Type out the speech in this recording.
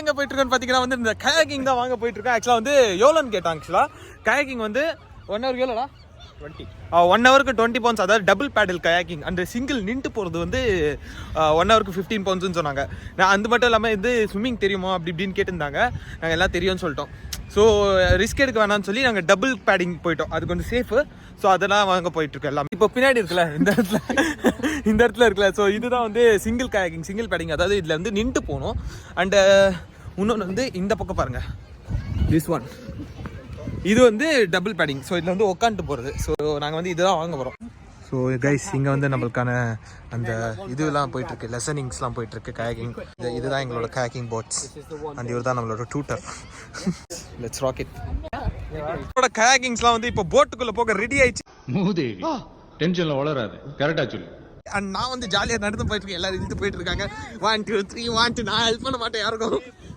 எங்கே போயிட்டு இருக்கோன்னு பார்த்தீங்கன்னா வந்து இந்த கயாக்கிங் தான் வாங்க போயிட்டு இருக்கேன். ஆக்சுவலாக வந்து எவ்வளோன்னு கேட்டாங்க. ஆக்சுவலாக கயாக்கிங் வந்து 1 ஹவருக்கு எவ்வளோடா 20 1 ஹவருக்கு 20 பவுண்ட்ஸ். அதாவது டபுள் பேடல் கயாக்கிங் அந்த சிங்கிள் நின்று போகிறது வந்து 1 ஹவருக்கு 15 பவுண்ட்ஸ்னு சொன்னாங்க. நான் அது மட்டும் இல்லாமல் இது ஸ்விம்மிங் தெரியுமா அப்படி இப்படின்னு கேட்டிருந்தாங்க. நாங்கள் எல்லாம் தெரியும்னு சொல்லிட்டோம். ஸோ ரிஸ்க் எடுக்க வேணாம்னு சொல்லி நாங்கள் டபுள் பேடிங் போயிட்டோம். அது கொஞ்சம் சேஃபு. ஸோ அதெல்லாம் வாங்க போயிட்டுருக்கோம் எல்லாம். இப்போ பின்னாடி இருக்குல்ல இந்த இடத்துல இருக்குல்ல. ஸோ இதுதான் வந்து சிங்கிள் கயாக்கிங் சிங்கிள் பேடிங். அதாவது இதில் வந்து நின்று போகணும். அண்டு இன்னொன்று வந்து இந்த பக்கம் பாருங்கள், திஸ் ஒன் இது வந்து டபுள் பேடிங். ஸோ இதில் வந்து உட்காந்துட்டு போகிறது. ஸோ நாங்கள் வந்து இதுதான் வாங்க போகிறோம். ஸோ கைஸ் இங்கே வந்து நம்மளுக்கான அந்த இதுலாம் போயிட்டுருக்கு, லெசனிங்ஸ்லாம் போயிட்டுருக்கு கயாக்கிங். இதுதான் எங்களோட கயாக்கிங் போட்ஸ். அண்ட் இவர் தான் நம்மளோட டூட்டர். Let's rocket. என்னோட கயாக்கிங்ஸ்லாம் வந்து இப்போ போட்டுக்குள்ளே போக ரெடி ஆயிடுச்சு. மூதேவி டென்ஷன்ல வளராது, கரெக்டா சொல்லு. அண்ட் நான் வந்து ஜாலியாக நடந்து போயிட்டு இருக்கேன். எல்லாரும் இழுத்து போயிட்டு இருக்காங்க. 1 2 3 1 2. நான் ஹெல்ப் பண்ண மாட்டேன் யாருக்கும்.